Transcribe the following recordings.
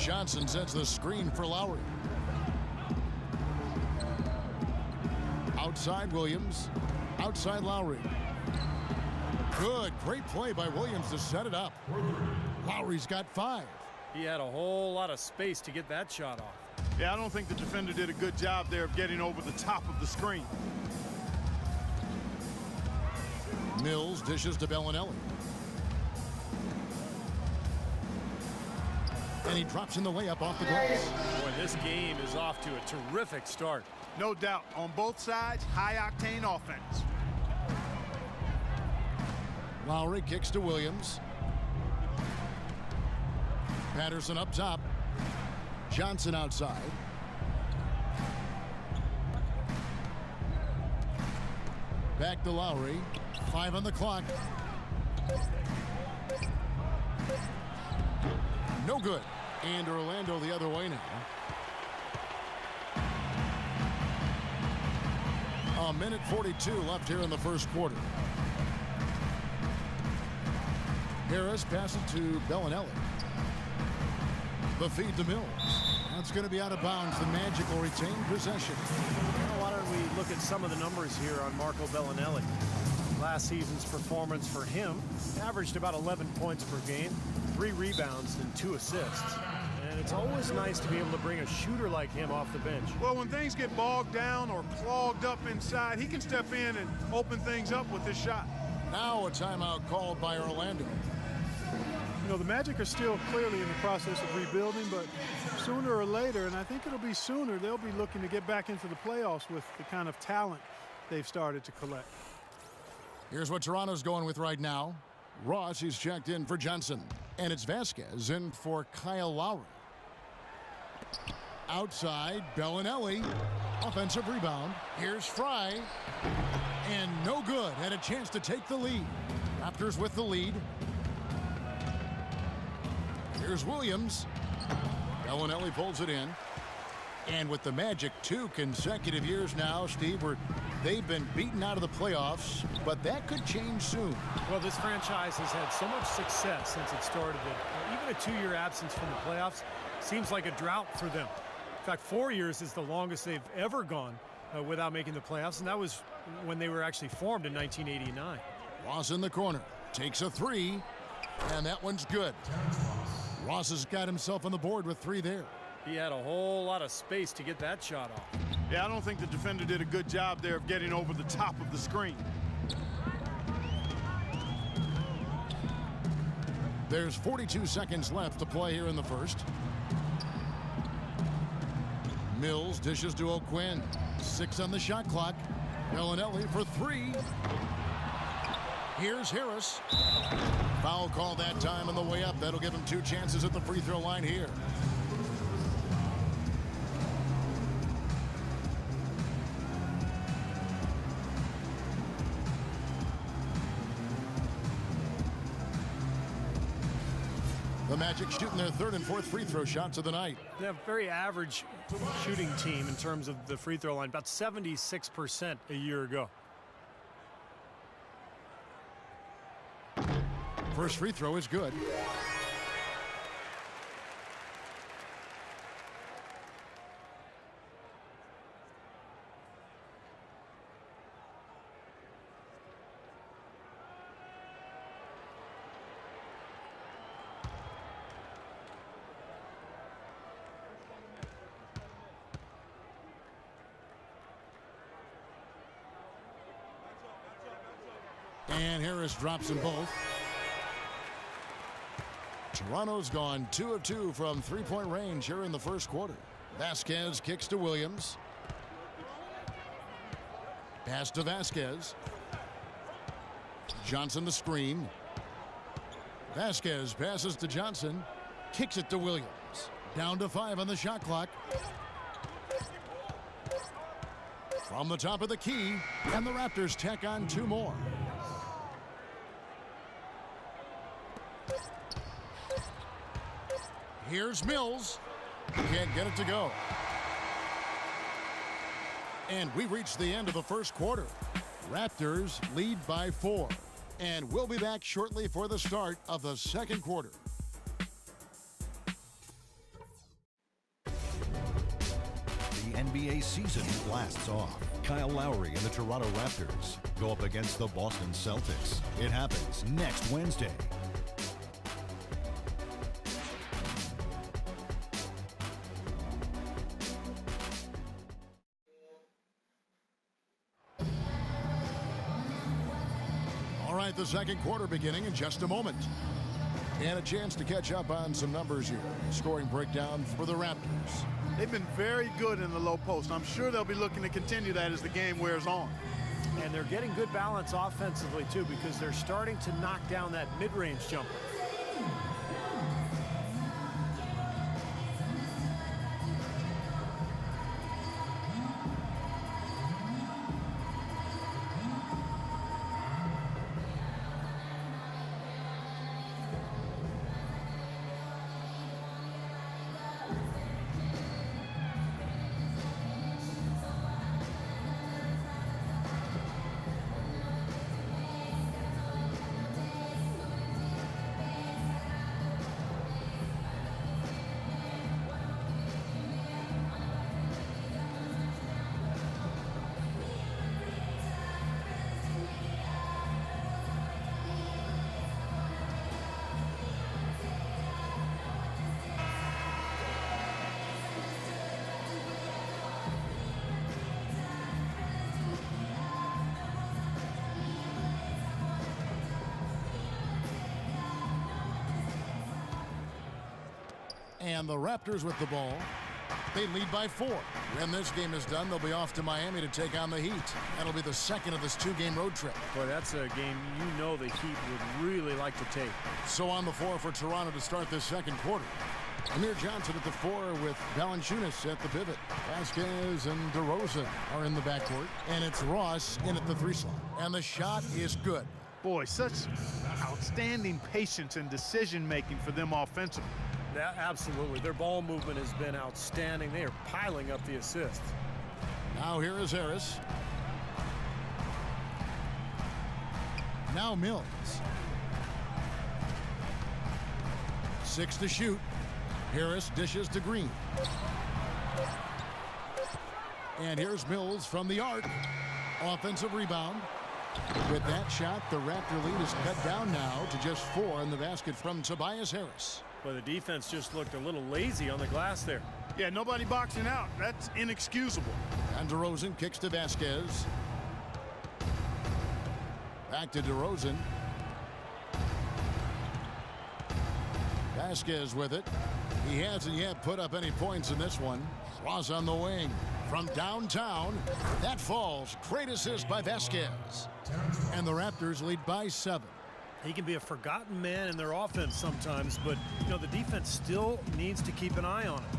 Johnson sets the screen for Lowry. Outside Williams. Outside Lowry. Good. Great play by Williams to set it up. Lowry's got 5. He had a whole lot of space to get that shot off. Yeah, I don't think the defender did a good job there of getting over the top of the screen. Mills dishes to Bellinelli. And he drops in the layup off the glass. Boy, this game is off to a terrific start. No doubt. On both sides, high-octane offense. Lowry kicks to Williams. Patterson up top. Johnson outside. Back to Lowry. 5 on the clock. No good. And Orlando the other way now. A minute 42 left here in the first quarter. Harris passes to Bellinelli. The feed to Mills. That's going to be out of bounds. The Magic will retain possession. Well, why don't we look at some of the numbers here on Marco Bellinelli. Last season's performance for him averaged about 11 points per game, 3 rebounds and 2 assists. And it's always nice to be able to bring a shooter like him off the bench. Well, when things get bogged down or clogged up inside, he can step in and open things up with his shot. Now a timeout called by Orlando. You know, the Magic are still clearly in the process of rebuilding, but sooner or later, and I think it'll be sooner, they'll be looking to get back into the playoffs with the kind of talent they've started to collect. Here's what Toronto's going with right now. Ross is checked in for Johnson. And it's Vasquez in for Kyle Lowry. Outside, Bellinelli. Offensive rebound. Here's Fry. And no good. Had a chance to take the lead. Raptors with the lead. Here's Williams. Bellinelli pulls it in. And with the Magic 2 consecutive years now, Steve, where they've been beaten out of the playoffs, but that could change soon. Well, this franchise has had so much success since it started that even a 2-year absence from the playoffs seems like a drought for them. In fact, 4 years is the longest they've ever gone without making the playoffs, and that was when they were actually formed in 1989. Ross in the corner. Takes a 3, and that one's good. Ross has got himself on the board with 3 there. He had a whole lot of space to get that shot off. Yeah, I don't think the defender did a good job there of getting over the top of the screen. There's 42 seconds left to play here in the first. Mills dishes to O'Quinn. 6 on the shot clock. Bellinelli for 3. Here's Harris. Foul call that time on the way up. That'll give him 2 chances at the free throw line here. The Magic shooting their 3rd and 4th free throw shots of the night. They have a very average shooting team in terms of the free throw line, about 76% a year ago. First free throw is good. And Harris drops them both. Toronto's gone 2 of 2 from 3-point range here in the first quarter. Vasquez kicks to Williams. Pass to Vasquez. Johnson the screen. Vasquez passes to Johnson. Kicks it to Williams. Down to 5 on the shot clock. From the top of the key, and the Raptors tack on 2 more. Here's Mills. Can't get it to go. And we reach the end of the first quarter. Raptors lead by 4. And we'll be back shortly for the start of the second quarter. NBA season blasts off. Kyle Lowry and the Toronto Raptors go up against the Boston Celtics. It happens next Wednesday. All right, the second quarter beginning in just a moment. And a chance to catch up on some numbers here. Scoring breakdown for the Raptors. They've been very good in the low post. I'm sure they'll be looking to continue that as the game wears on. And they're getting good balance offensively, too, because they're starting to knock down that mid-range jumper. And the Raptors with the ball. They lead by 4. When this game is done, they'll be off to Miami to take on the Heat. That'll be the second of this 2-game road trip. Boy, that's a game you know the Heat would really like to take. So on the floor for Toronto to start this second quarter. Amir Johnson at the 4 with Valanciunas at the pivot. Vasquez and DeRozan are in the backcourt. And it's Ross in at the 3 slot. And the shot is good. Boy, such outstanding patience and decision-making for them offensively. Yeah, absolutely. Their ball movement has been outstanding. They are piling up the assists. Now here is Harris. Now Mills. 6 to shoot. Harris dishes to Green. And here's Mills from the arc. Offensive rebound. With that shot, the Raptor lead is cut down now to just 4 in the basket from Tobias Harris. Well, the defense just looked a little lazy on the glass there. Yeah, nobody boxing out. That's inexcusable. And DeRozan kicks to Vasquez. Back to DeRozan. Vasquez with it. He hasn't yet put up any points in this one. Ross on the wing. From downtown, that falls. Great assist by Vasquez. And the Raptors lead by 7. He can be a forgotten man in their offense sometimes, but, you know, the defense still needs to keep an eye on him.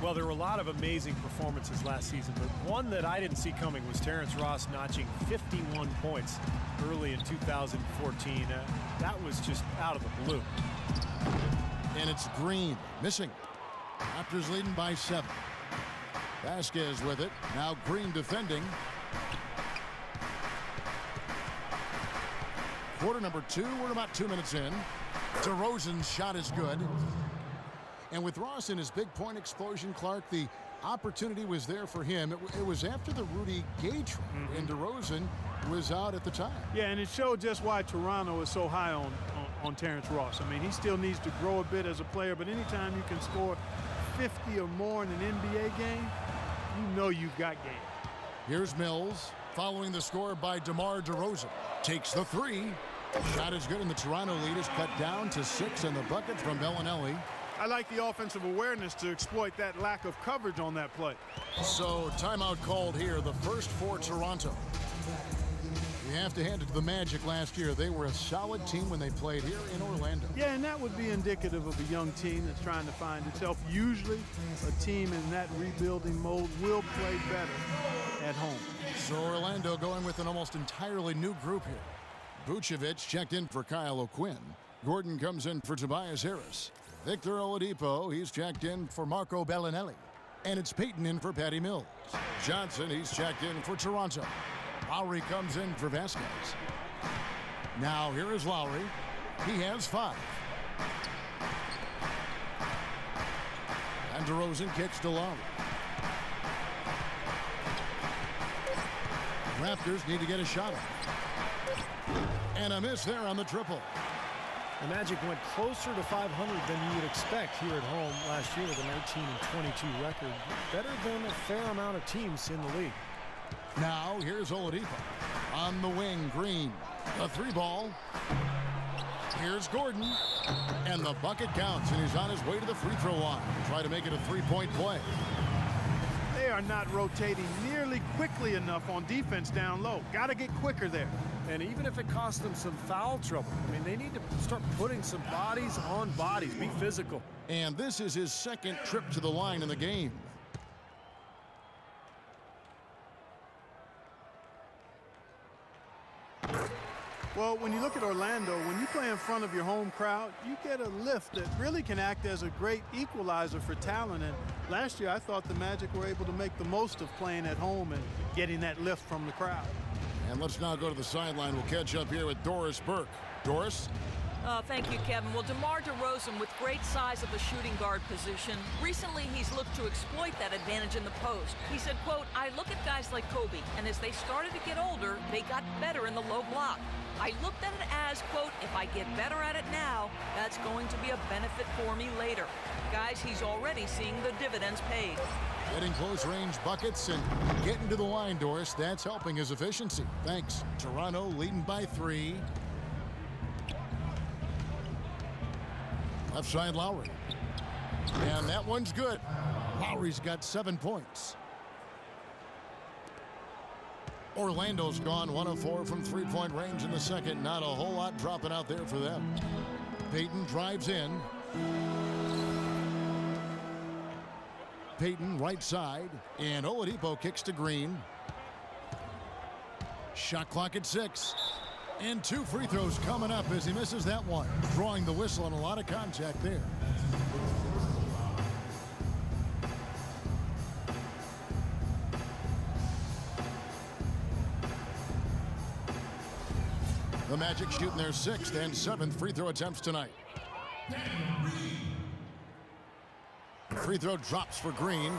Well, there were a lot of amazing performances last season, but one that I didn't see coming was Terrence Ross notching 51 points early in 2014. That was just out of the blue. And it's Green missing. Raptors leading by 7. Vasquez with it. Now Green defending. Quarter number 2. We're about 2 minutes in. DeRozan's shot is good. And with Ross in his big point explosion, Clark, the opportunity was there for him. It was after the Rudy Gay trade, and DeRozan was out at the time. Yeah, and it showed just why Toronto is so high on Terrence Ross. I mean, he still needs to grow a bit as a player, but anytime you can score 50 or more in an NBA game, you know you've got game. Here's Mills following the score by DeMar DeRozan. Takes the 3. Shot is good, and the Toronto lead is cut down to 6 in the bucket from Bellinelli. I like the offensive awareness to exploit that lack of coverage on that play. So timeout called here, the first for Toronto. You have to hand it to the Magic last year. They were a solid team when they played here in Orlando. Yeah, and that would be indicative of a young team that's trying to find itself. Usually a team in that rebuilding mode will play better at home. So Orlando going with an almost entirely new group here. Vucevic checked in for Kyle O'Quinn. Gordon comes in for Tobias Harris. Victor Oladipo, he's checked in for Marco Bellinelli. And it's Payton in for Patty Mills. Johnson, he's checked in for Toronto. Lowry comes in for Vasquez. Now here is Lowry. He has 5. And DeRozan kicks to Lowry. Raptors need to get a shot up. And a miss there on the triple. The Magic went closer to 500 than you would expect here at home last year with a 19-22 record. Better than a fair amount of teams in the league. Now here's Oladipo. On the wing, Green. A three ball. Here's Gordon. And the bucket counts, and he's on his way to the free throw line. Try to make it a three-point play. They are not rotating nearly quickly enough on defense down low. Got to get quicker there. And even if it costs them some foul trouble, I mean, they need to start putting some bodies on bodies, be physical. And this is his second trip to the line in the game. Well, when you look at Orlando, when you play in front of your home crowd, you get a lift that really can act as a great equalizer for talent. And last year, I thought the Magic were able to make the most of playing at home and getting that lift from the crowd. And let's now go to the sideline. We'll catch up here with Doris Burke. Doris? Thank you, Kevin. Well, DeMar DeRozan, with great size at the shooting guard position, recently he's looked to exploit that advantage in the post. He said, quote, "I look at guys like Kobe, and as they started to get older, they got better in the low block. I looked at it as, quote, if I get better at it now, that's going to be a benefit for me later." Guys, he's already seeing the dividends paid. Getting close range buckets and getting to the line, Doris. That's helping his efficiency. Thanks. Toronto leading by 3. Left side, Lowry. And that one's good. Lowry's got 7 points. Orlando's gone 1 of 4 from three-point range in the second. Not a whole lot dropping out there for them. Payton drives in. Payton right side. And Oladipo kicks to Green. Shot clock at 6. And 2 free throws coming up as he misses that one. Drawing the whistle and a lot of contact there. The Magic shooting their 6th and 7th free throw attempts tonight. Free throw drops for Green.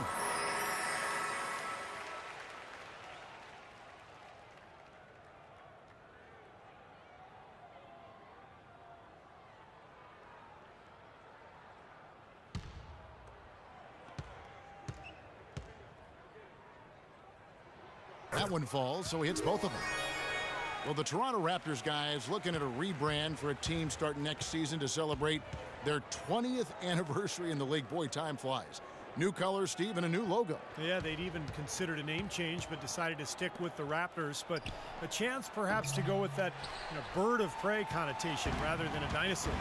That one falls, so he hits both of them. Well, the Toronto Raptors guys looking at a rebrand for a team starting next season to celebrate their 20th anniversary in the league. Boy, time flies. New colors, Steve, and a new logo. Yeah, they'd even considered a name change, but decided to stick with the Raptors. But a chance perhaps to go with that bird of prey connotation rather than a dinosaur.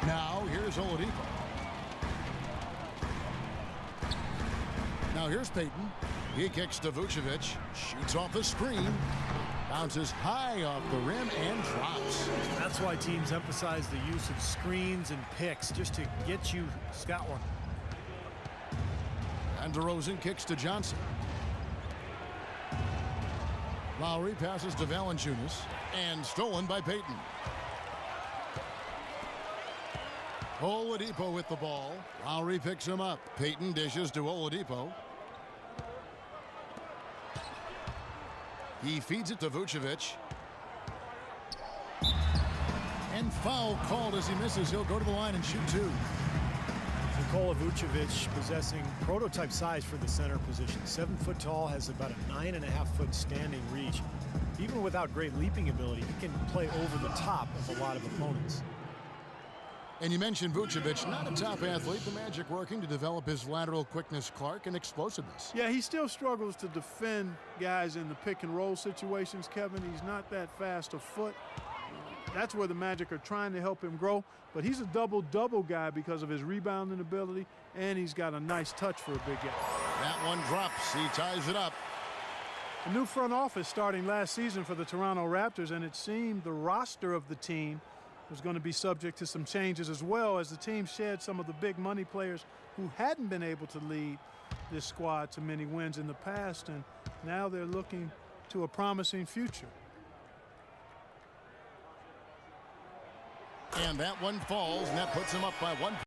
Now, here's Oladipo. Now, here's Payton. He kicks to Vucevic. Shoots off the screen. Bounces high off the rim and drops. That's why teams emphasize the use of screens and picks just to get you scout one. And DeRozan kicks to Johnson. Lowry passes to Valanciunas and stolen by Payton. Oladipo with the ball. Lowry picks him up. Payton dishes to Oladipo. He feeds it to Vucevic. And foul called as he misses. He'll go to the line and shoot 2. Nikola Vucevic possessing prototype size for the center position. 7 foot tall, has about a 9.5 foot standing reach. Even without great leaping ability, he can play over the top of a lot of opponents. And you mentioned Vucevic, not a top athlete. The Magic working to develop his lateral quickness, Clark, and explosiveness. Yeah, he still struggles to defend guys in the pick and roll situations, Kevin. He's not that fast a foot. That's where the Magic are trying to help him grow. But he's a double-double guy because of his rebounding ability, and he's got a nice touch for a big guy. That one drops. He ties it up. A new front office starting last season for the Toronto Raptors, and it seemed the roster of the team was going to be subject to some changes as well, as the team shed some of the big money players who hadn't been able to lead this squad to many wins in the past, and now they're looking to a promising future. And that one falls, and that puts him up by 1.